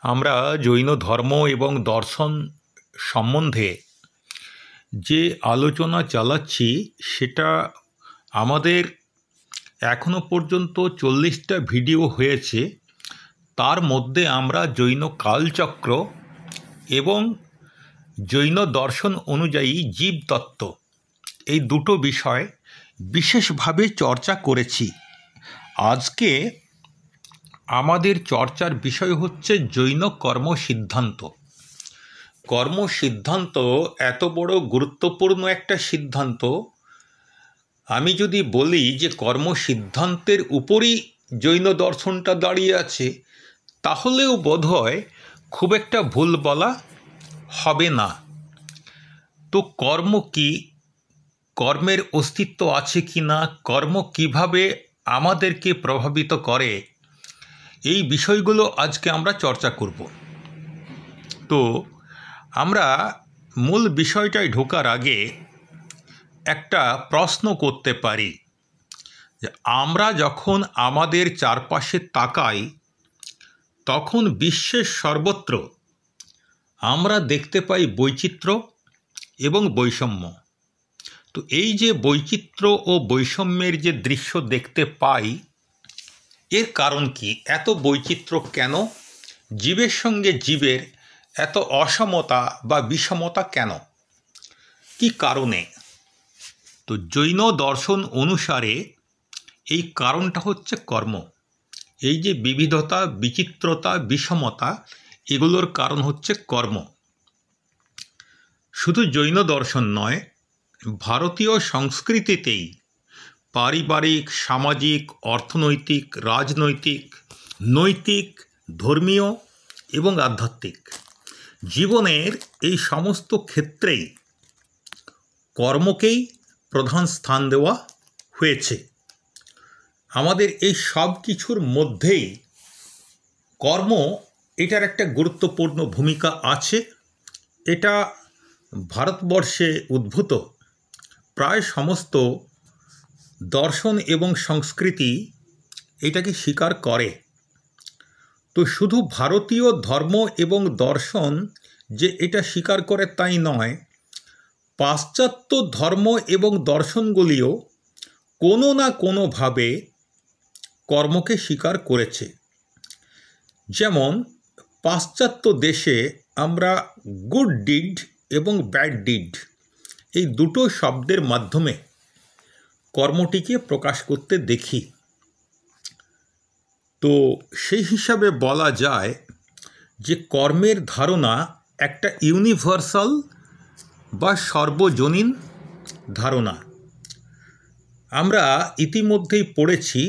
আমরা জৈন ধর্ম এবং দর্শন সম্বন্ধে যে আলোচনা চালাচ্ছি সেটা আমাদের এখনো পর্যন্ত 40টা ভিডিও হয়েছে। তার মধ্যে আমরা জৈন কালচক্র এবং জৈন দর্শন অনুযায়ী জীবতত্ত্ব এই দুটো বিষয় বিশেষভাবে চর্চা করেছি। আজকে আমাদের চর্চার বিষয় হচ্ছে জৈন কর্মসিদ্ধান্ত। কর্মসিদ্ধান্ত এত বড় গুরুত্বপূর্ণ একটা সিদ্ধান্ত, আমি যদি বলি যে কর্মসিদ্ধান্তের উপরই জৈন দর্শনটা দাঁড়িয়ে আছে, তাহলেও বোধহয় খুব একটা ভুল বলা হবে না। তো কর্ম কি, কর্মের অস্তিত্ব আছে কি না, কর্ম কিভাবে আমাদেরকে প্রভাবিত করে, এই বিষয়গুলো আজকে আমরা চর্চা করব। তো আমরা মূল বিষয়টায় ঢোকার আগে একটা প্রশ্ন করতে পারি যে আমরা যখন আমাদের চারপাশে তাকাই তখন বিশ্বের সর্বত্র আমরা দেখতে পাই বৈচিত্র্য এবং বৈষম্য। তো এই যে বৈচিত্র্য ও বৈষম্যের যে দৃশ্য দেখতে পাই, এর কারণ কি? এত বৈচিত্র্য কেন? জীবের সঙ্গে জীবের এত অসমতা বা বিষমতা কেন? কি কারণে? তো জৈন দর্শন অনুসারে এই কারণটা হচ্ছে কর্ম। এই যে বিবিধতা, বিচিত্রতা, বিষমতা, এগুলোর কারণ হচ্ছে কর্ম। শুধু জৈন দর্শন নয়, ভারতীয় সংস্কৃতিতেই পারিবারিক, সামাজিক, অর্থনৈতিক, রাজনৈতিক, নৈতিক, ধর্মীয় এবং আধ্যাত্মিক জীবনের এই সমস্ত ক্ষেত্রেই কর্মকেই প্রধান স্থান দেওয়া হয়েছে। আমাদের এই সব কিছুর মধ্যেই কর্ম, এটার একটা গুরুত্বপূর্ণ ভূমিকা আছে। এটা ভারতবর্ষে উদ্ভূত প্রায় সমস্ত দর্শন এবং সংস্কৃতি এটাকে স্বীকার করে। তো শুধু ভারতীয় ধর্ম এবং দর্শন যে এটা স্বীকার করে তাই নয়, পাশ্চাত্য ধর্ম এবং দর্শনগুলিও কোনো না কোনোভাবে কর্মকে স্বীকার করেছে। যেমন পাশ্চাত্য দেশে আমরা গুড ডিড এবং ব্যাড ডিড এই দুটো শব্দের মাধ্যমে কর্মটিকে প্রকাশ করতে দেখি। তো সেই হিসাবে বলা যায় যে কর্মের ধারণা একটা ইউনিভার্সাল বা সর্বজনীন ধারণা। আমরা ইতিমধ্যেই পড়েছি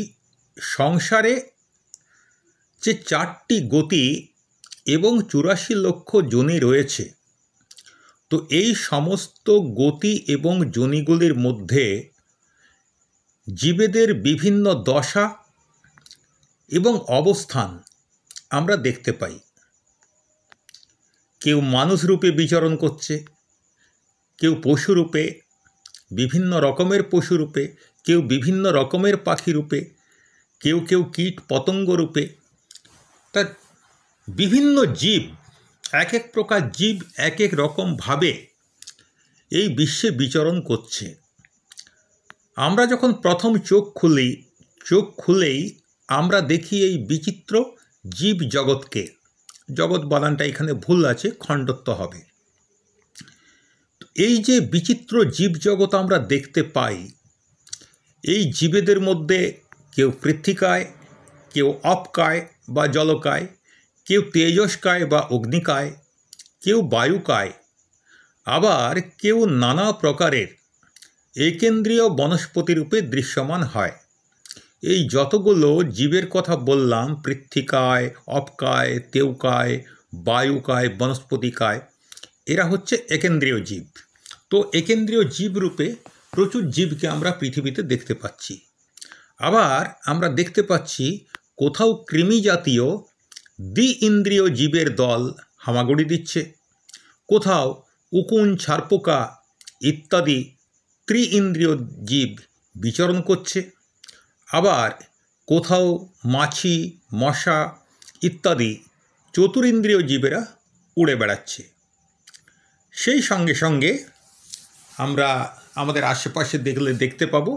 সংসারে যে 4টি গতি এবং 84 লক্ষ যোনি রয়েছে। তো এই সমস্ত গতি এবং যোনিগুলির মধ্যে জীবেদের বিভিন্ন দশা এবং অবস্থান আমরা দেখতে পাই। কেউ মানুষ রূপে বিচরণ করছে, কেউ পশু রূপে, বিভিন্ন রকমের পশু রূপে, কেউ বিভিন্ন রকমের পাখি রূপে, কেউ কেউ কীট পতঙ্গ রূপে। তা বিভিন্ন জীব, এক এক প্রকার জীব এক এক রকমভাবে এই বিশ্বে বিচরণ করছে। আমরা যখন প্রথম চোখ খুলেই আমরা দেখি এই বিচিত্র জীব জগৎকে। জগৎ বানানটা এখানে ভুল আছে, খণ্ডত্ব হবে। এই যে বিচিত্র জীব জগৎ আমরা দেখতে পাই, এই জীবেদের মধ্যে কেউ পৃথ্বীকায়, কেউ অপকায় বা জলকায়, কেউ তেজস্কায় বা অগ্নিকায়, কেউ বায়ুকায়, আবার কেউ নানা প্রকারের একেন্দ্রীয় বনস্পতি রূপে দৃশ্যমান হয়। এই যতগুলো জীবের কথা বললাম, পৃথ্বীকায়, অপকায়, তেউকায়, বায়ুকায়, বনস্পতিকায়, এরা হচ্ছে একেন্দ্রীয় জীব। তো একেন্দ্রীয় জীব রূপে প্রচুর জীবকে আমরা পৃথিবীতে দেখতে পাচ্ছি। আবার আমরা দেখতে পাচ্ছি কোথাও কৃমি জাতীয় দ্বি ইন্দ্রিয় জীবের দল হামাগুড়ি দিচ্ছে, কোথাও উকুন, ছারপোকা ইত্যাদি ত্রি ইন্দ্রিয় জীব বিচরণ করছে, আবার কোথাও মাছি, মশা ইত্যাদি চতুরিন্দ্রিয় জীবেরা উড়ে বেড়াচ্ছে। সেই সঙ্গে সঙ্গে আমরা আমাদের আশেপাশে দেখতে পাবো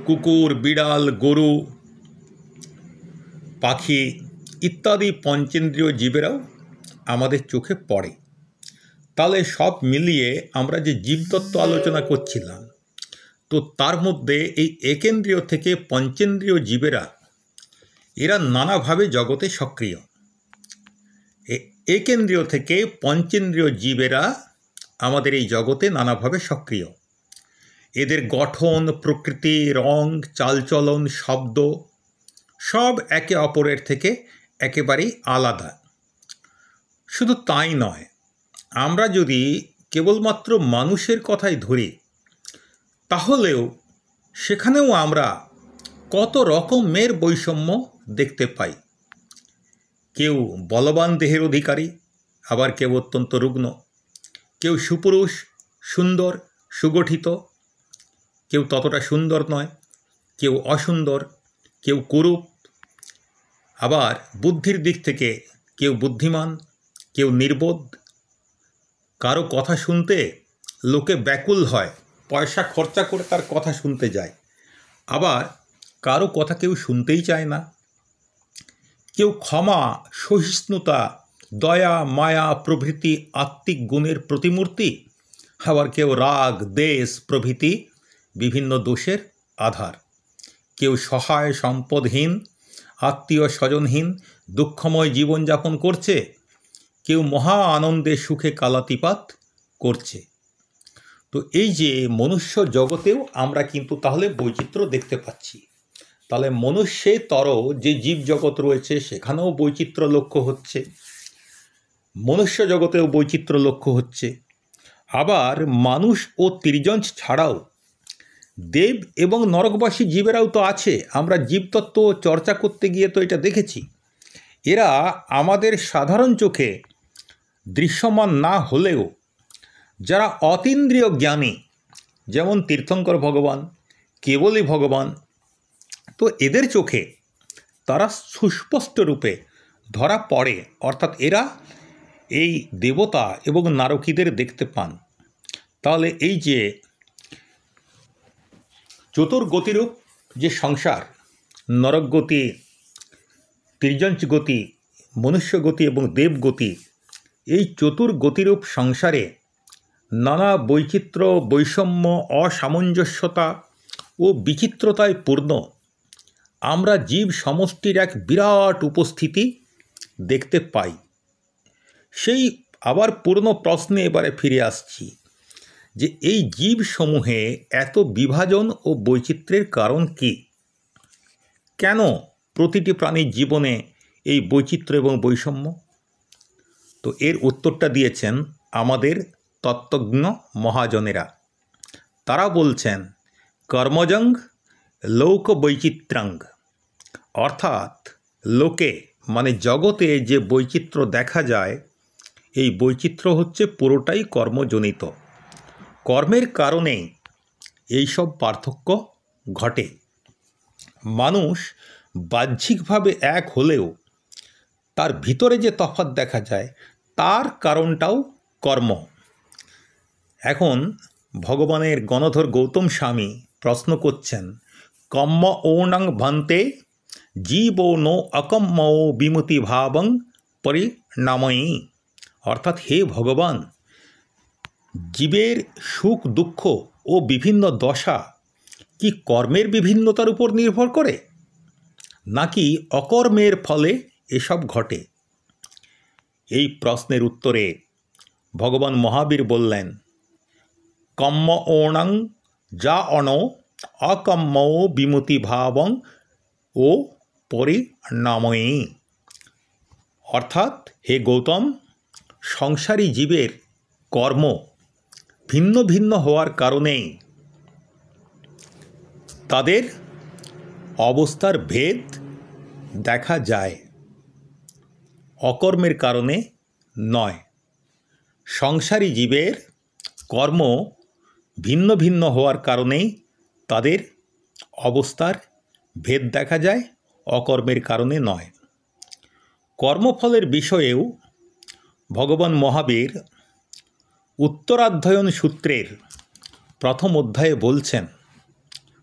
কুকুর, বিড়াল, গরু, পাখি ইত্যাদি পঞ্চেন্দ্রিয় জীবেরাও আমাদের চোখে পড়ে। তাহলে সব মিলিয়ে আমরা যে জীবতত্ত্ব আলোচনা করছিলাম, তো তার মধ্যে এই একেন্দ্রিয় থেকে পঞ্চেন্দ্রিয় জীবেরা এরা নানাভাবে জগতে সক্রিয়। একেন্দ্রিয় থেকে পঞ্চেন্দ্রিয় জীবেরা আমাদের এই জগতে নানাভাবে সক্রিয়। এদের গঠন, প্রকৃতি, রং, চালচলন, শব্দ সব একে অপরের থেকে একেবারেই আলাদা। শুধু তাই নয়, আমরা যদি কেবলমাত্র মানুষের কথাই ধরি, তাহলেও সেখানেও আমরা কত রকমের বৈষম্য দেখতে পাই। কেউ বলবান দেহের অধিকারী, আবার কেউ অত্যন্ত রুগ্ন। কেউ সুপুরুষ, সুন্দর, সুগঠিত, কেউ ততটা সুন্দর নয়, কেউ অসুন্দর, কেউ কুরূপ। আবার বুদ্ধির দিক থেকে কেউ বুদ্ধিমান, কেউ নির্বোধ। কারো কথা শুনতে লোকে ব্যাকুল হয়, পয়সা খরচা করে তার কথা শুনতে যায়। আবার কারো কথা কেউ শুনতেই চায় না। কেউ ক্ষমা, সহিষ্ণুতা, দয়া, মায়া প্রভৃতি আত্মিক গুণের প্রতিমূর্তি। আবার কেউ রাগ, দেশ প্রভৃতি বিভিন্ন দোষের আধার। কেউ সহায়, সম্পদহীন, আত্মীয় স্বজনহীন, দুঃখময় জীবনযাপন করছে। কেউ মহা আনন্দে সুখে কালাতিপাত করছে। তো এই যে মনুষ্য জগতেও আমরা কিন্তু তাহলে বৈচিত্র্য দেখতে পাচ্ছি। তাহলে মনুষ্যেতর যে জীব জগৎ রয়েছে সেখানেও বৈচিত্র্য লক্ষ্য হচ্ছে, মনুষ্য জগতেও বৈচিত্র্য লক্ষ্য হচ্ছে। আবার মানুষ ও তির্যন ছাড়াও দেব এবং নরকবাসী জীবেরাও তো আছে। আমরা জীবতত্ত্ব চর্চা করতে গিয়ে তো এটা দেখেছি। এরা আমাদের সাধারণ চোখে দৃশ্যমান না হলেও যারা অতীন্দ্রিয় জ্ঞানী, যেমন তীর্থঙ্কর ভগবান, কেবলই ভগবান, তো এদের চোখে তারা সুস্পষ্ট রূপে ধরা পড়ে। অর্থাৎ এরা এই দেবতা এবং নারকীদের দেখতে পান। তাহলে এই যে চতুর্গতিরূপ যে সংসার, নরকগতি, তির্যঞ্চ গতি, মনুষ্যগতি এবং দেবগতি, এই চতুর্গতিরূপ সংসারে নানা বৈচিত্র্য, বৈষম্য, অসামঞ্জস্যতা ও বিচিত্রতায় পূর্ণ আমরা জীব সমষ্টির এক বিরাট উপস্থিতি দেখতে পাই। সেই আবার পুরনো প্রশ্নে এবারে ফিরে আসছি যে এই জীবসমূহে এত বিভাজন ও বৈচিত্র্যের কারণ কি? কেন প্রতিটি প্রাণীর জীবনে এই বৈচিত্র্য এবং বৈষম্য? তো এর উত্তরটা দিয়েছেন আমাদের তত্ত্বজ্ঞ মহাজনেরা। তারা বলছেন কর্মজং লোক বৈচিত্র্যং, অর্থাৎ লোকে মানে জগতে যে বৈচিত্র্য দেখা যায়, এই বৈচিত্র্য হচ্ছে পুরোটাই কর্মজনিত। কর্মের কারণেই এইসব পার্থক্য ঘটে। মানুষ বাহ্যিকভাবে এক হলেও তার ভিতরে যে তফাৎ দেখা যায় তার কারণটাও কর্ম। এখন ভগবানের গণধর গৌতম স্বামী প্রশ্ন করছেন, কম্ম ওণং ভান্তে জীবো নো অকম্ম বিমতি ভাবং পরিণাময়ী। অর্থাৎ হে ভগবান, জীবের সুখ দুঃখ ও বিভিন্ন দশা কি কর্মের বিভিন্নতার উপর নির্ভর করে, নাকি অকর্মের ফলে এসব ঘটে? এই প্রশ্নের উত্তরে ভগবান মহাবীর বললেন, কম্ম ওণং যা অন অকম্ম বিমতি ভাবং ও পরিণাময়ী। অর্থাৎ হে গৌতম, সংসারী জীবের কর্ম ভিন্ন ভিন্ন হওয়ার কারণেই তাদের অবস্থার ভেদ দেখা যায়, অকর্মের কারণে নয়। সংসারী জীবের কর্ম ভিন্ন ভিন্ন হওয়ার কারণেই তাদের অবস্থার ভেদ দেখা যায়, অকর্মের কারণে নয়। কর্মফলের বিষয়েও ভগবান মহাবীর উত্তরাধ্যয়ন সূত্রের প্রথম অধ্যায়ে বলছেন,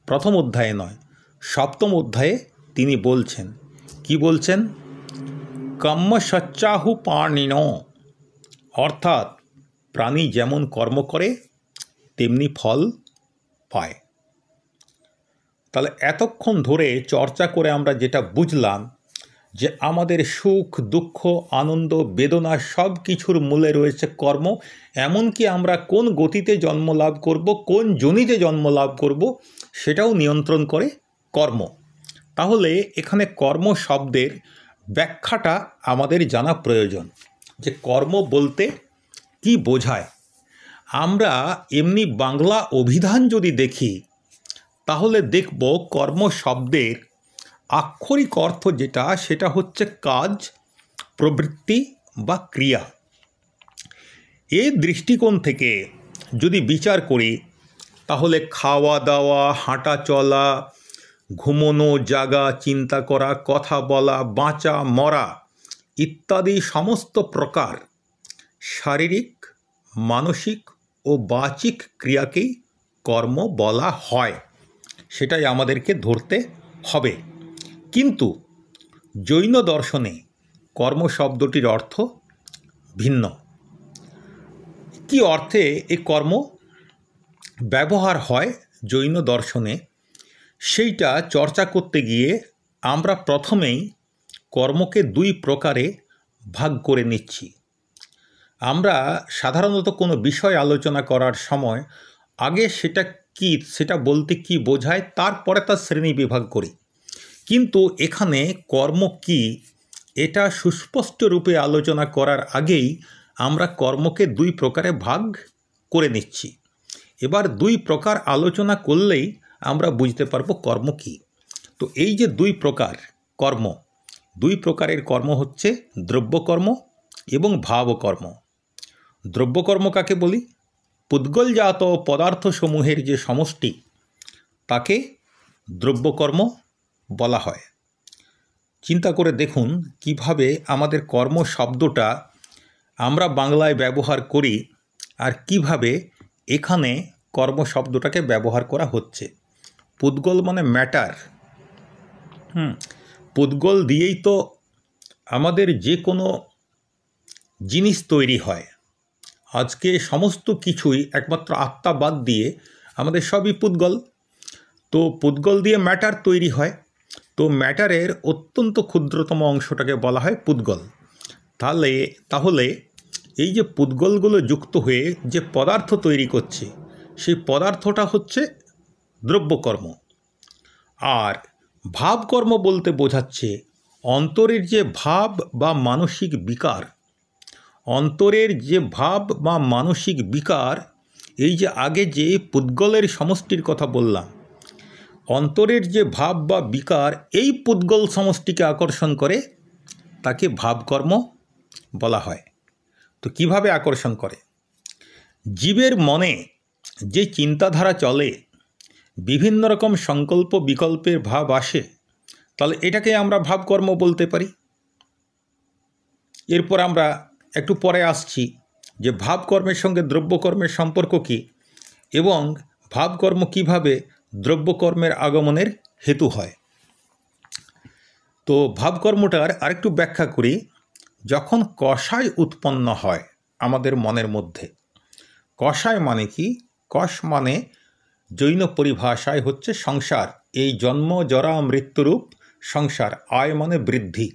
প্রথম অধ্যায়ে নয়, সপ্তম অধ্যায়ে তিনি বলছেন, কি বলছেন? কর্ম সচ্চাহু পাণিন, অর্থাৎ প্রাণী যেমন কর্ম করে তেমনি ফল পায়। তাহলে এতক্ষণ ধরে চর্চা করে আমরা যেটা বুঝলাম যে আমাদের সুখ দুঃখ আনন্দ বেদনা সব কিছুর মূলে রয়েছে কর্ম, এমনকি আমরা কোন গতিতে জন্ম লাভ করব, কোন যোনিতে জন্ম লাভ করব সেটাও নিয়ন্ত্রণ করে কর্ম। তাহলে এখানে কর্ম শব্দের ব্যাখ্যাটা আমাদের জানা প্রয়োজন, যে কর্ম বলতে কি বোঝায়। আমরা এমনি বাংলা অভিধান যদি দেখি তাহলে দেখব কর্ম শব্দের আক্ষরিক অর্থ যেটা, সেটা হচ্ছে কাজ, প্রবৃত্তি বা ক্রিয়া। এই দৃষ্টিকোণ থেকে যদি বিচার করি তাহলে খাওয়া দাওয়া, হাঁটা চলা, ঘুমোনো, জাগা, চিন্তা করা, কথা বলা, বাঁচা, মরা ইত্যাদি সমস্ত প্রকার শারীরিক, মানসিক ও বাচিক ক্রিয়াকেই কর্ম বলা হয়, সেটাই আমাদেরকে ধরতে হবে। কিন্তু জৈন দর্শনে কর্ম শব্দটির অর্থ ভিন্ন। কি অর্থে এই কর্ম ব্যবহার হয় জৈন দর্শনে, সেইটা চর্চা করতে গিয়ে আমরা প্রথমেই কর্মকে দুই প্রকারে ভাগ করে নিচ্ছি। আমরা সাধারণত কোনো বিষয় আলোচনা করার সময় আগে সেটা কি, সেটা বলতে কি বোঝায়, তারপরে তার শ্রেণী বিভাগ করি। কিন্তু এখানে কর্ম কি এটা সুস্পষ্ট রূপে আলোচনা করার আগেই আমরা কর্মকে দুই প্রকারে ভাগ করে নিচ্ছি। এবার দুই প্রকার আলোচনা করলেই আমরা বুঝতে পারবো কর্ম কি। তো এই যে দুই প্রকার কর্ম, দুই প্রকারের কর্ম হচ্ছে দ্রব্যকর্ম এবং ভাবকর্ম। দ্রব্যকর্ম কাকে বলি? পুদ্গলজাত পদার্থসমূহের যে সমষ্টি তাকে দ্রব্যকর্ম বলা হয়। চিন্তা করে দেখুন কিভাবে আমাদের কর্ম শব্দটা আমরা বাংলায় ব্যবহার করি আর কিভাবে এখানে কর্ম শব্দটাকে ব্যবহার করা হচ্ছে। পুদ্গল মানে ম্যাটার। পুদ্গল দিয়েই তো আমাদের যে কোনো জিনিস তৈরি হয়। আজকে সমস্ত কিছুই একমাত্র আত্মা বাদ দিয়ে আমাদের সবই পুদ্গল। তো পুদ্গল দিয়ে ম্যাটার তৈরি হয়। তো ম্যাটারের অত্যন্ত ক্ষুদ্রতম অংশটাকে বলা হয় পুদ্গল। তাহলে এই যে পুদ্গলগুলো যুক্ত হয়ে যে পদার্থ তৈরি করছে, সেই পদার্থটা হচ্ছে দ্রব্যকর্ম। আর ভাবকর্ম বলতে বোঝাচ্ছে অন্তরের যে ভাব বা মানসিক বিকার, অন্তরের যে ভাব বা মানসিক বিকার, এই যে আগে যে পুদ্গলের সমষ্টির কথা বললাম, অন্তরের যে ভাব বা বিকার এই পুদ্গল সমষ্টিকে আকর্ষণ করে, তাকে ভাবকর্ম বলা হয়। তো কিভাবে আকর্ষণ করে? জীবের মনে যে চিন্তাধারা চলে, বিভিন্ন রকম সংকল্প বিকল্পের ভাব আসে, তাহলে এটাকে আমরা ভাবকর্ম বলতে পারি। এরপর আমরা একটু পরে আসছি যে ভাবকর্মের সঙ্গে দ্রব্যকর্মের সম্পর্ক কী এবং ভাবকর্ম কিভাবে দ্রব্যকর্মের আগমনের হেতু হয়। তো ভাবকর্মটার আরেকটু ব্যাখ্যা করি। যখন কষায় উৎপন্ন হয় আমাদের মনের মধ্যে, কষায় মানে কি? কষ মানে জৈন পরিভাষায় হচ্ছে সংসার, এই জন্ম জরা মৃত্যুরূপ সংসার। আয় মানে বৃদ্ধি।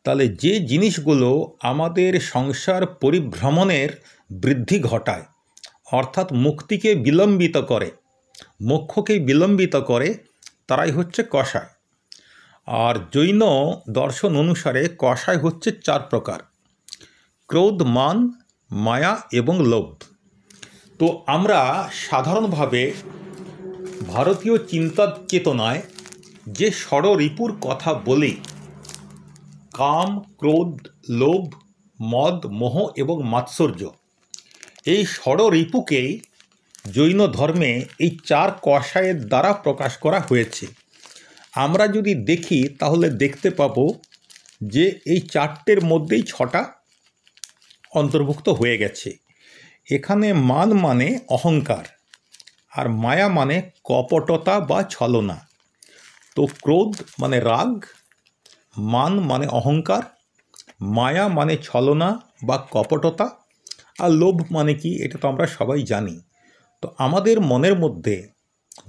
তাহলে যে জিনিসগুলো আমাদের সংসার পরিভ্রমণের বৃদ্ধি ঘটায়, অর্থাৎ মুক্তিকে বিলম্বিত করে, মোক্ষকে বিলম্বিত করে, তারাই হচ্ছে কষায়। আর জৈন দর্শন অনুসারে কষায় হচ্ছে চার প্রকার: ক্রোধ, মান, মায়া এবং লোভ। তো আমরা সাধারণভাবে ভারতীয় চিন্তা চেতনায় যে ষড়রিপুর কথা বলি, কাম, ক্রোধ, লোভ, মদ, মোহ এবং মাৎসর্য, এই ষড়রিপুকেই জৈন ধর্মে এই চার কষায়ের দ্বারা প্রকাশ করা হয়েছে। আমরা যদি দেখি তাহলে দেখতে পাব যে এই চারটের মধ্যেই ছটা অন্তর্ভুক্ত হয়ে গেছে। এখানে মান মানে অহংকার, আর মায়া মানে কপটতা বা ছলনা। তো ক্রোধ মানে রাগ, মান মানে অহংকার, মায়া মানে ছলনা বা কপটতা, আর লোভ মানে কি এটা তো আমরা সবাই জানি। তো আমাদের মনের মধ্যে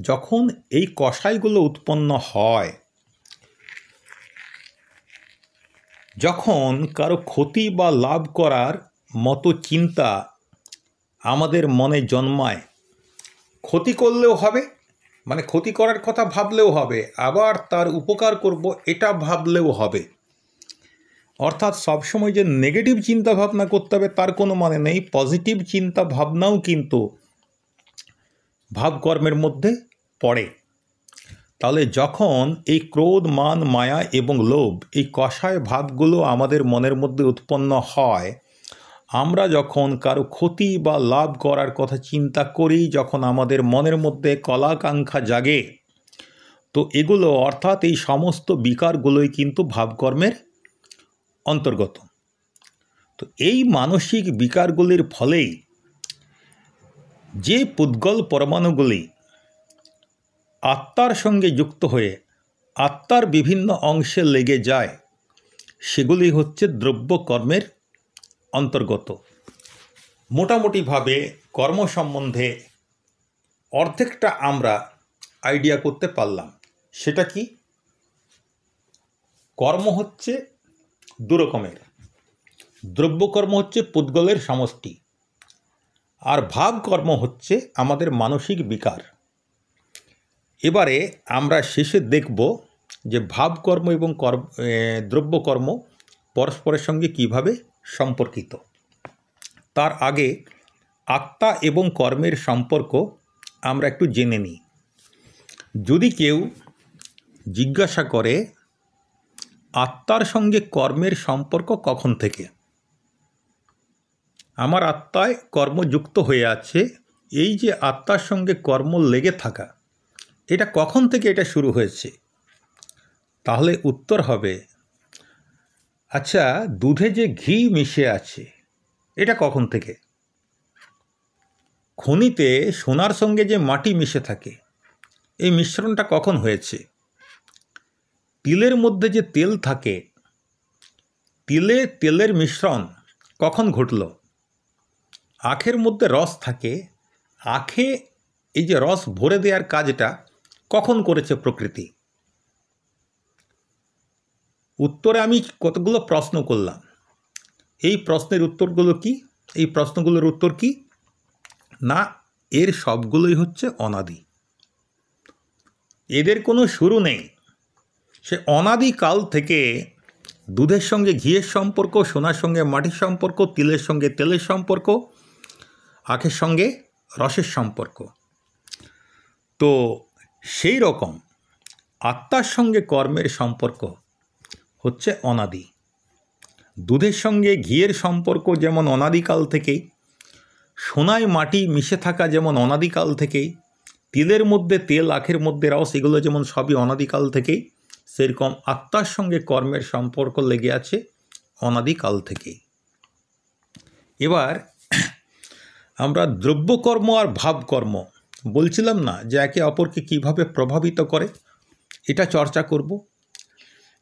যখন এই কষাইগুলো উৎপন্ন হয়, যখন কারো ক্ষতি বা লাভ করার মতো চিন্তা আমাদের মনে জন্মায়, ক্ষতি করলেও হবে, মানে ক্ষতি করার কথা ভাবলেও হবে, আবার তার উপকার করব এটা ভাবলেও হবে। অর্থাৎ সবসময় যে নেগেটিভ চিন্তা ভাবনা করতে হবে তার কোনো মানে নেই। পজিটিভ চিন্তা ভাবনাও কিন্তু ভাবকর্মের মধ্যে পড়ে। তাহলে যখন এই ক্রোধ, মান, মায়া এবং লোভ এই কষায় ভাবগুলো আমাদের মনের মধ্যে উৎপন্ন হয়, আমরা যখন কারো ক্ষতি বা লাভ করার কথা চিন্তা করি, যখন আমাদের মনের মধ্যে কলাকাঙ্ক্ষা জাগে, তো এগুলো অর্থাৎ এই সমস্ত বিকারগুলোই কিন্তু ভাবকর্মের অন্তর্গত। তো এই মানসিক বিকারগুলির ফলেই যে পুদ্গল পরমাণুগুলি আত্মার সঙ্গে যুক্ত হয়ে আত্মার বিভিন্ন অংশে লেগে যায়, সেগুলি হচ্ছে দ্রব্যকর্মের অন্তর্গত। মোটামুটিভাবে কর্ম সম্বন্ধে অর্ধেকটা আমরা আইডিয়া করতে পারলাম। সেটা কি? কর্ম হচ্ছে দু রকমের। দ্রব্যকর্ম হচ্ছে পুদ্গলের সমষ্টি, আর ভাবকর্ম হচ্ছে আমাদের মানসিক বিকার। এবারে আমরা শেষে দেখব যে ভাবকর্ম এবং দ্রব্যকর্ম পরস্পরের সঙ্গে কিভাবে সম্পর্কিত। তার আগে আত্মা এবং কর্মের সম্পর্ক আমরা একটু জেনে নিই। যদি কেউ জিজ্ঞাসা করে আত্মার সঙ্গে কর্মের সম্পর্ক কখন থেকে, আমার আত্মায় কর্মযুক্ত হয়ে আছে, এই যে আত্মার সঙ্গে কর্ম লেগে থাকা, এটা কখন থেকে এটা শুরু হয়েছে? তাহলে উত্তর হবে, আচ্ছা দুধে যে ঘি মিশে আছে এটা কখন থেকে? খনিতে সোনার সঙ্গে যে মাটি মিশে থাকে, এই মিশ্রণটা কখন হয়েছে? তিলের মধ্যে যে তেল থাকে, তিলে তেলের মিশ্রণ কখন ঘটল? আখের মধ্যে রস থাকে, আখে এই যে রস ভরে দেওয়ার কাজটা কখন করেছে প্রকৃতি? উত্তরে আমি কতগুলো প্রশ্ন করলাম। এই প্রশ্নের উত্তরগুলো কি? এই প্রশ্নগুলোর উত্তর কি না, এর সবগুলোই হচ্ছে অনাদি। এদের কোনো শুরু নেই। সে অনাদিকাল থেকে দুধের সঙ্গে ঘিয়ের সম্পর্ক, সোনার সঙ্গে মাটির সম্পর্ক, তিলের সঙ্গে তেলের সম্পর্ক, আখের সঙ্গে রসের সম্পর্ক। তো সেই রকম আত্মার সঙ্গে কর্মের সম্পর্ক হচ্ছে অনাদি। দুধের সঙ্গে ঘিয়ের সম্পর্ক যেমন অনাদিকাল থেকেই, সোনায় মাটি মিশে থাকা যেমন অনাদিকাল থেকেই, তিলের মধ্যে তেল, আখের মধ্যে রস, এগুলো যেমন সবই অনাদিকাল থেকেই, সেরকম আত্মার সঙ্গে কর্মের সম্পর্ক লেগে আছে অনাদিকাল থেকেই। এবার আমরা দ্রব্যকর্ম আর ভাবকর্ম বলছিলাম না যে একে অপরকে কিভাবে প্রভাবিত করে, এটা চর্চা করব।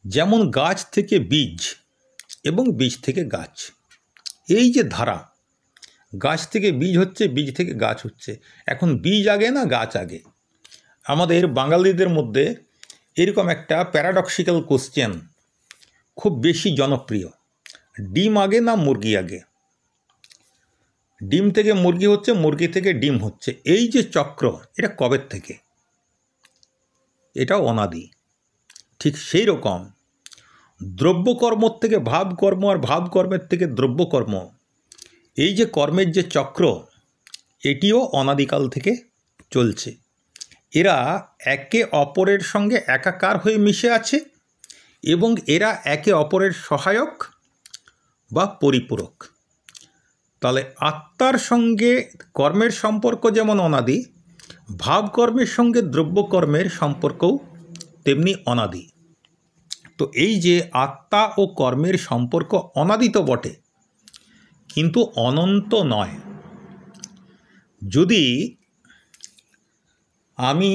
যেমন গাছ থেকে বীজ এবং বীজ থেকে গাছ, এই যে ধারা, গাছ থেকে বীজ হচ্ছে, বীজ থেকে গাছ হচ্ছে। এখন বীজ আগে না গাছ আগে? আমাদের বাঙালিদের মধ্যে এরকম একটা প্যারাডক্সিক্যাল কোশ্চেন খুব বেশি জনপ্রিয়, ডিম আগে না মুরগি আগে? ডিম থেকে মুরগি হচ্ছে, মুরগি থেকে ডিম হচ্ছে, এই যে চক্র, এটা কবের থেকে? এটাও অনাদি। ঠিক সেই রকম দ্রব্যকর্ম থেকে ভাবকর্ম আর ভাবকর্মের থেকে দ্রব্যকর্ম, এই যে কর্মের যে চক্র, এটিও অনাদিকাল থেকে চলছে। এরা একে অপরের সঙ্গে একাকার হয়ে মিশে আছে এবং এরা একে অপরের সহায়ক বা পরিপূরক। তাহলে আত্মার সঙ্গে কর্মের সম্পর্ক যেমন অনাদি, ভাবকর্মের সঙ্গে দ্রব্যকর্মের সম্পর্কও তেমনি অনাদি। তো এই যে আত্মা ও কর্মের সম্পর্ক অনাদি তো বটে, কিন্তু অনন্ত নয়। যদি আমি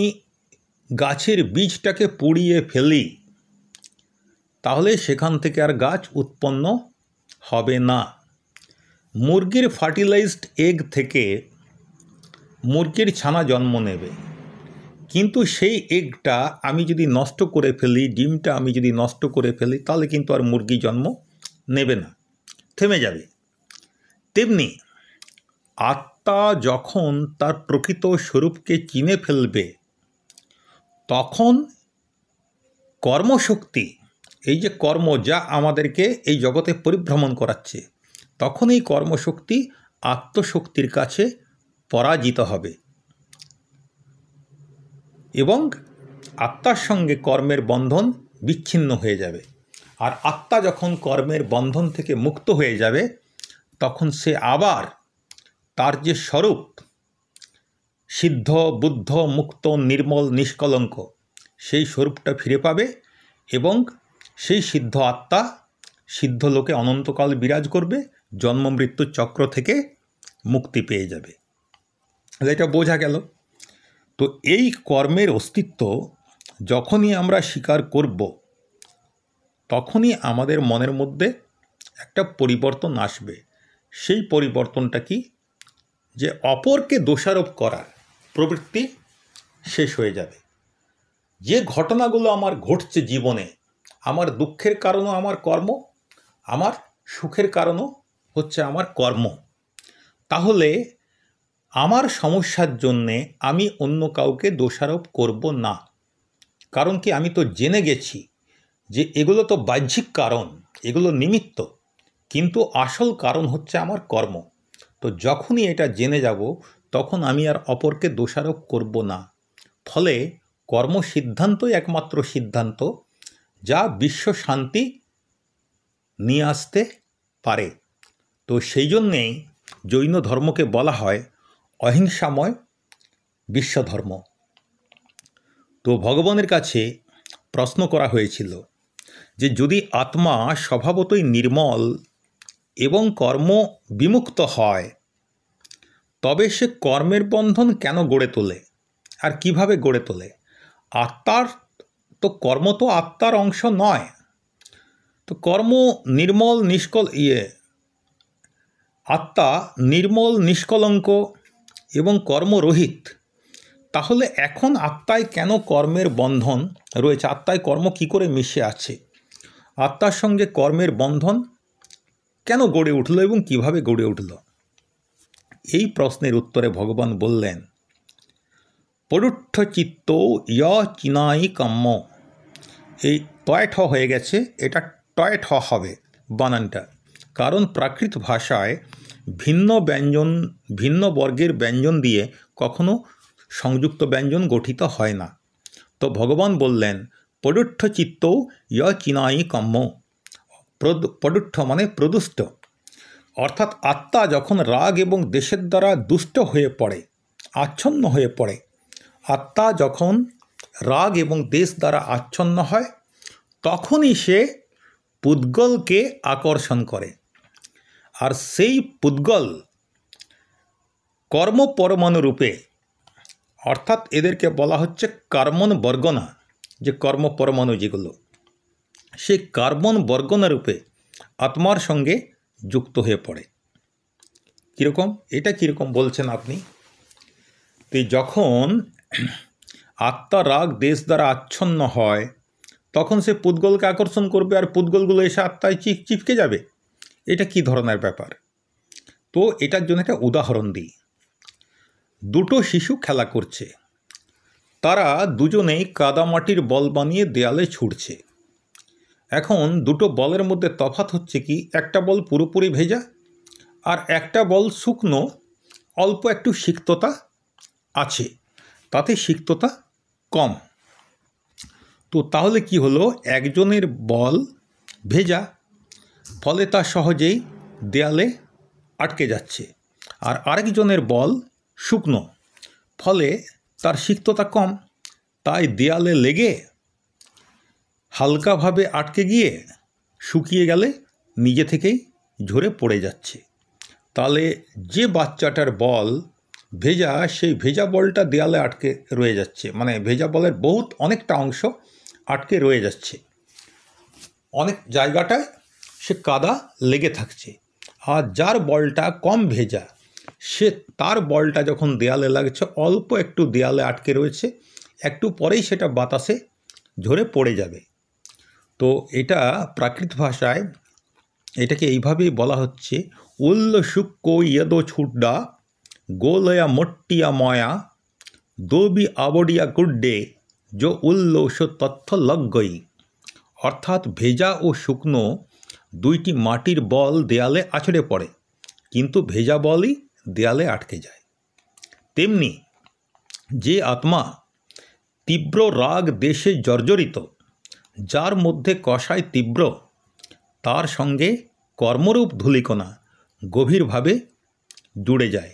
গাছের বীজটাকে পুড়িয়ে ফেলি তাহলে সেখান থেকে আর গাছ উৎপন্ন হবে না। মুরগির ফার্টিলাইজড এগ থেকে মুরগির ছানা জন্ম নেবে, কিন্তু সেই এগটা আমি যদি নষ্ট করে ফেলি, ডিমটা আমি যদি নষ্ট করে ফেলি, তাহলে কিন্তু আর মুরগি জন্ম নেবে না, থেমে যাবে। তেমনি আত্মা যখন তার প্রকৃত স্বরূপকে চিনে ফেলবে, তখন কর্মশক্তি, এই যে কর্ম যা আমাদেরকে এই জগতে পরিভ্রমণ করাচ্ছে, তখন এই কর্মশক্তি আত্মশক্তির কাছে পরাজিত হবে এবং আত্মার সঙ্গে কর্মের বন্ধন বিচ্ছিন্ন হয়ে যাবে। আর আত্মা যখন কর্মের বন্ধন থেকে মুক্ত হয়ে যাবে, তখন সে আবার তার যে স্বরূপ, সিদ্ধ, বুদ্ধ, মুক্ত, নির্মল, নিষ্কলঙ্ক, সেই স্বরূপটা ফিরে পাবে এবং সেই সিদ্ধ আত্মা সিদ্ধ লোকে অনন্তকাল বিরাজ করবে, জন্ম মৃত্যুর চক্র থেকে মুক্তি পেয়ে যাবে। এটা বোঝা গেল। তো এই কর্মের অস্তিত্ব যখনই আমরা স্বীকার করব, তখনই আমাদের মনের মধ্যে একটা পরিবর্তন আসবে। সেই পরিবর্তনটা কি? যে অপরকে দোষারোপ করার প্রবৃত্তি শেষ হয়ে যাবে। যে ঘটনাগুলো আমার ঘটছে জীবনে, আমার দুঃখের কারণও আমার কর্ম, আমার সুখের কারণও হচ্ছে আমার কর্ম। তাহলে আমার সমস্যার জন্যে আমি অন্য কাউকে দোষারোপ করব না। কারণ কি? আমি তো জেনে গেছি যে এগুলো তো বাহ্যিক কারণ, এগুলো নিমিত্ত, কিন্তু আসল কারণ হচ্ছে আমার কর্ম। তো যখনই এটা জেনে যাব, তখন আমি আর অপরকে দোষারোপ করব না। ফলে কর্ম সিদ্ধান্তই একমাত্র সিদ্ধান্ত যা বিশ্ব শান্তি নিয়ে আসতে পারে। তো সেই জন্যেই জৈন ধর্মকে বলা হয় অহিংসাময় বিশ্বধর্ম। তো ভগবানের কাছে প্রশ্ন করা হয়েছিল যে যদি আত্মা স্বভাবতই নির্মল এবং কর্ম বিমুক্ত হয়, তবে সে কর্মের বন্ধন কেন গড়ে তোলে আর কিভাবে গড়ে তোলে? আত্মার তো কর্ম তো আত্মার অংশ নয়। তো কর্ম নির্মল আত্মা নির্মল, নিষ্কলঙ্ক এবং কর্মরহিত। তাহলে এখন আত্মায় কেন কর্মের বন্ধন রয়েছে? আত্মায় কর্ম কি করে মিশে আছে? আত্মার সঙ্গে কর্মের বন্ধন কেন গড়ে উঠল এবং কিভাবে গড়ে উঠল? এই প্রশ্নের উত্তরে ভগবান বললেন, পরুষ্ঠ চিত্ত ইয় চিনাই কাম্য। এই টয়ঠ হয়ে গেছে, এটা টয়ঠ হবে বানানটা। কারণ প্রাকৃত ভাষায় ভিন্ন ব্যঞ্জন, ভিন্ন বর্গের ব্যঞ্জন দিয়ে কখনো সংযুক্ত ব্যঞ্জন গঠিত হয় না। তো ভগবান বললেন পরুষ্ঠ চিত্ত ইয় চিনাই কাম্য। পরুষ্ঠ মানে প্রদুষ্ট, অর্থাৎ আত্মা যখন রাগ এবং দ্বেষের দ্বারা দুষ্ট হয়ে পড়ে, আচ্ছন্ন হয়ে পড়ে, আত্মা যখন রাগ এবং দ্বেষ দ্বারা আচ্ছন্ন হয়, তখনই সে পুদ্গলকে আকর্ষণ করে। আর সেই পুদ্গল কর্ম পরমাণু রূপে, অর্থাৎ এদেরকে বলা হচ্ছে কার্বন বর্গনা, যে কর্ম পরমাণু যেগুলো, সেই কার্বন বর্গনা রূপে আত্মার সঙ্গে যুক্ত হয়ে পড়ে। কীরকম? এটা কীরকম বলছেন আপনি? তো যখন আত্মা রাগ দেশ দ্বারা আচ্ছন্ন হয়, তখন সে পুদ্গলকে আকর্ষণ করবে আর পুদ্গলগুলো এসে আত্মায় চিপকে যাবে। এটা কি ধরনের ব্যাপার? তো এটার জন্য একটা উদাহরণ দিই। দুটো শিশু খেলা করছে, তারা দুজনেই কাদামাটির বল বানিয়ে দেয়ালে ছুঁড়ছে। এখন দুটো বলের মধ্যে তফাৎ হচ্ছে কি, একটা বল পুরোপুরি ভেজা আর একটা বল শুকনো, অল্প একটু সিক্ততা আছে, তাতে সিক্ততা কম। তো তাহলে কি হলো? একজনের বল ভেজা, ফলে তা সহজেই দেয়ালে আটকে যাচ্ছে, আর আরেকজনের বল শুকনো, ফলে তার সিক্ততা কম, তাই দেয়ালে লেগে হালকাভাবে আটকে গিয়ে শুকিয়ে গেলে নিজে থেকেই ঝরে পড়ে যাচ্ছে। তাহলে যে বাচ্চাটার বল ভেজা, সেই ভেজা বলটা দেয়ালে আটকে রয়ে যাচ্ছে, মানে ভেজা বলের অনেকটা অংশ আটকে রয়ে যাচ্ছে, অনেক জায়গাটায় সে কাদা লেগে থাকছে। আর যার বলটা কম ভেজা, তার বলটা যখন দেয়ালে লাগছে, অল্প একটু দেয়ালে আটকে রয়েছে, একটু পরেই সেটা বাতাসে ঝরে পড়ে যাবে। তো এটা প্রাকৃত ভাষায় এটাকে এইভাবেই বলা হচ্ছে, উল্ল শুক্কো ইয়দো ছুড্ডা গোলয়া মট্টিয়া ময়া দোবি আবডিয়া গুড্ডে যো উল্লোস তথ্য লগ্গই। অর্থাৎ ভেজা ও শুকনো দুইটি মাটির বল দেয়ালে আছড়ে পড়ে, কিন্তু ভেজা বলই দেয়ালে আটকে যায়। তেমনি যে আত্মা তীব্র রাগ দেশে জর্জরিত, যার মধ্যে কষায় তীব্র, তার সঙ্গে কর্মরূপ ধূলিকণা গভীরভাবে জুড়ে যায়।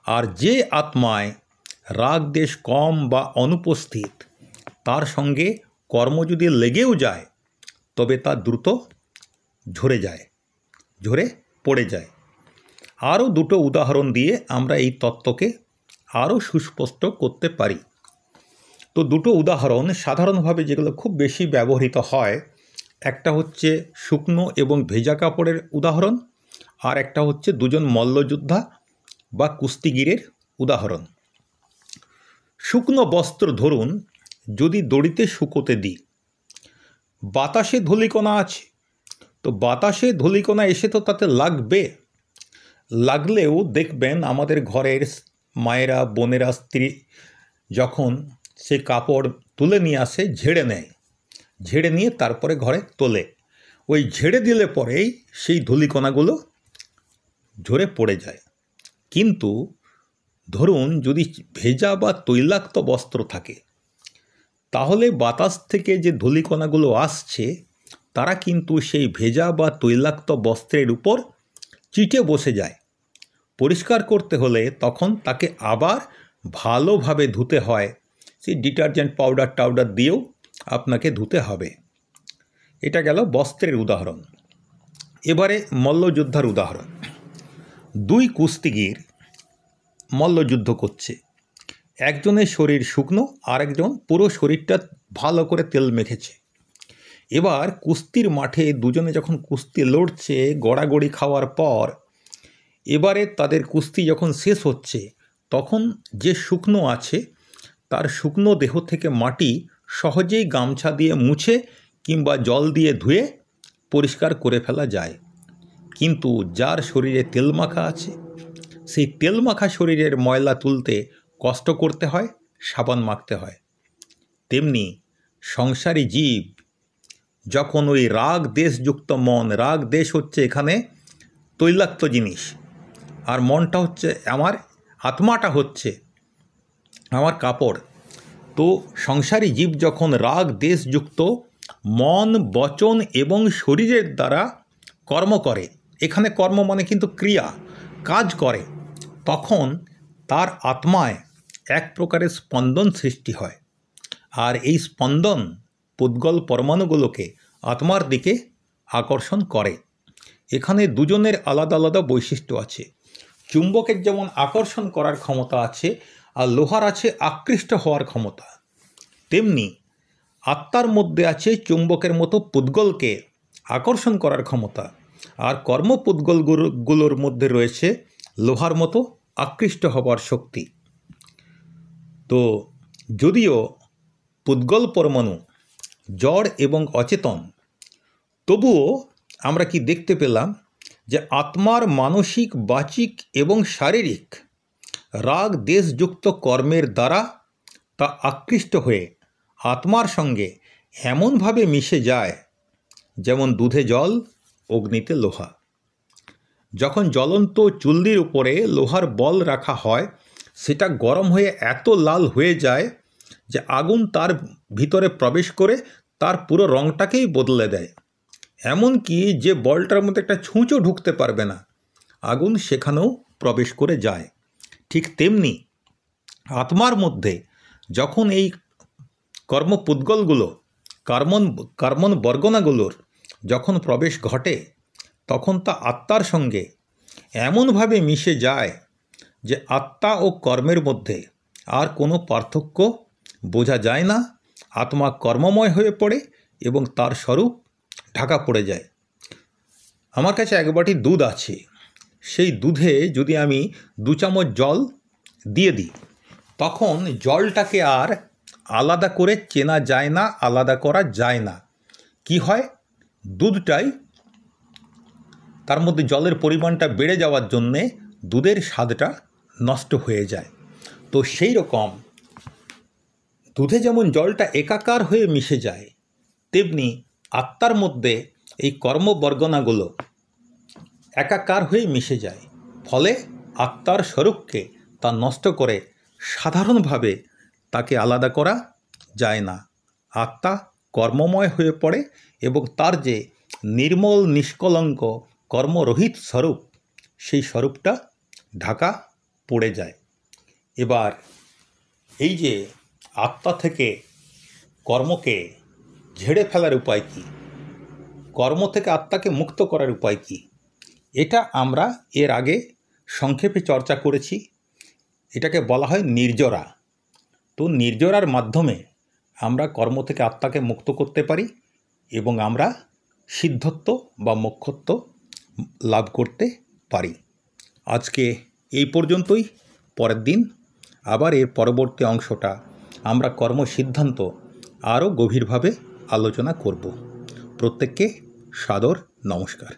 আর যে আত্মায় রাগ দেশ কম বা অনুপস্থিত, তার সঙ্গে কর্ম যদি লেগেও যায়, তবে তা দ্রুত ঝরে পড়ে যায়। আরও দুটো উদাহরণ দিয়ে আমরা এই তত্ত্বকে আরও সুস্পষ্ট করতে পারি। তো দুটো উদাহরণ সাধারণভাবে যেগুলো খুব বেশি ব্যবহৃত হয়, একটা হচ্ছে শুকনো এবং ভেজা কাপড়ের উদাহরণ, আর একটা হচ্ছে দুজন মল্লযোদ্ধা বা কুস্তিগিরের উদাহরণ। শুকনো বস্ত্র ধরুন যদি দড়িতে শুকোতে দিই, বাতাসে ধূলিকণা আছে, তো বাতাসে ধূলিকণা এসে তো তাতে লাগলেও দেখবেন আমাদের ঘরের মায়েরা, বোনেরা, স্ত্রী যখন সে কাপড় তুলে নিয়ে আসে, ঝেড়ে নিয়ে তারপরে ঘরে তোলে, ওই ঝেড়ে দিলে পরেই সেই ধূলিকণাগুলো ঝরে পড়ে যায়। কিন্তু ধরুন যদি ভেজা বা তৈলাক্ত বস্ত্র থাকে, তাহলে বাতাস থেকে যে ধূলিকণাগুলো আসছে, তারা কিন্তু সেই ভেজা বা তৈলাক্ত বস্ত্রের উপর চিটে বসে যায়। পরিষ্কার করতে হলে তখন তাকে আবার ভালোভাবে ধুতে হয়, সেই ডিটারজেন্ট পাউডার দিয়েও আপনাকে ধুতে হবে। এটা গেল বস্ত্রের উদাহরণ। এবারে মল্লযোদ্ধার উদাহরণ। দুই কুস্তিগির মল্লযুদ্ধ করছে, একজনের শরীর শুকনো, আরেকজন পুরো শরীরটা ভালো করে তেল মেখেছে। এবার কুস্তির মাঠে দুজনে যখন কুস্তি লড়ছে, গড়াগড়ি খাওয়ার পর এবারে তাদের কুস্তি যখন শেষ হচ্ছে, তখন যে শুকনো আছে তার শুকনো দেহ থেকে মাটি সহজেই গামছা দিয়ে মুছে কিংবা জল দিয়ে ধুয়ে পরিষ্কার করে ফেলা যায়। কিন্তু যার শরীরে তেল মাখা আছে, সেই তেল মাখা শরীরের ময়লা তুলতে কষ্ট করতে হয়, সাবান মাখতে হয়। তেমনি সংসারী জীব যখন ওই রাগ দেশযুক্ত মন, রাগ দেশ হচ্ছে এখানে তৈলাক্ত জিনিস, আর মনটা হচ্ছে আত্মাটা হচ্ছে আমার কাপড়। তো সংসারী জীব যখন রাগ দেশযুক্ত মন, বচন এবং শরীরের দ্বারা কর্ম করে, এখানে কর্ম মানে কিন্তু ক্রিয়া, কাজ করে, তখন তার আত্মায় এক প্রকারের স্পন্দন সৃষ্টি হয়। আর এই স্পন্দন পুদ্গল পরমাণুগুলোকে আত্মার দিকে আকর্ষণ করে। এখানে দুজনের আলাদা আলাদা বৈশিষ্ট্য আছে। চুম্বকের যেমন আকর্ষণ করার ক্ষমতা আছে, আর লোহার আছে আকৃষ্ট হওয়ার ক্ষমতা, তেমনি আত্মার মধ্যে আছে চুম্বকের মতো পুদ্গলকে আকর্ষণ করার ক্ষমতা, আর কর্মপুদ্গলগুলোর মধ্যে রয়েছে লোহার মতো আকৃষ্ট হবার শক্তি। তো যদিও পুদ্গল পরমাণু জড় এবং অচেতন, তবুও আমরা কি দেখতে পেলাম যে আত্মার মানসিক, বাচিক এবং শারীরিক রাগ দেশযুক্ত কর্মের দ্বারা তা আকৃষ্ট হয়ে আত্মার সঙ্গে এমনভাবে মিশে যায় যেমন দুধে জল, অগ্নিতে লোহা। যখন জ্বলন্ত চুল্লির উপরে লোহার বল রাখা হয়, সেটা গরম হয়ে এত লাল হয়ে যায় যে আগুন তার ভিতরে প্রবেশ করে তার পুরো রঙটাকেই বদলে দেয়। এমনকি যে বলটার মধ্যে একটা ছুঁচো ঢুকতে পারবে না, আগুন সেখানেও প্রবেশ করে যায়। ঠিক তেমনি আত্মার মধ্যে যখন এই কর্মপুদ্গলগুলো কর্মণ বর্গনাগুলোর যখন প্রবেশ ঘটে তখন তা আত্মার সঙ্গে এমনভাবে মিশে যায় যে আত্মা ও কর্মের মধ্যে আর কোনো পার্থক্য বোঝা যায় না। আত্মা কর্মময় হয়ে পড়ে এবং তার স্বরূপ ঢাকা পড়ে যায়। আমার কাছে এক বাটি দুধ আছে, সেই দুধে যদি আমি 2 চামচ জল দিয়ে দিই, তখন জলটাকে আর আলাদা করে চেনা যায় না, আলাদা করা যায় না। কি হয়, দুধটাই তার মধ্যে জলের পরিমাণটা বেড়ে যাওয়ার জন্যে দুধের স্বাদটা নষ্ট হয়ে যায়। তো সেই রকম দুধে যেমন জলটা একাকার হয়ে মিশে যায়, তেমনি আত্মার মধ্যে এই কর্মবর্গনাগুলো একাকার হয়ে মিশে যায়। ফলে আত্মার স্বরূপকে তা নষ্ট করে সাধারণভাবে তাকে আলাদা করা যায় না। আত্মা কর্মময় হয়ে পড়ে এবং তার যে নির্মল নিষ্কলঙ্ক কর্মরহিত স্বরূপ, সেই স্বরূপটা ঢাকা পড়ে যায়। এবার এই যে আত্মা থেকে কর্মকে ঝেড়ে ফেলার উপায় কী, কর্ম থেকে আত্মাকে মুক্ত করার উপায় কী, এটা আমরা এর আগে সংক্ষেপে চর্চা করেছি। এটাকে বলা হয় নির্জরা। তো নির্জরার মাধ্যমে আমরা কর্ম থেকে আত্মাকে মুক্ত করতে পারি এবং আমরা সিদ্ধত্ব বা মোক্ষত্ব লাভ করতে পারি। আজকে এই পর্যন্তই। পরের দিন আবার এর পরবর্তী অংশটা আমরা কর্মসিদ্ধান্ত আরও গভীরভাবে আলোচনা করব। প্রত্যেককে সাদর নমস্কার।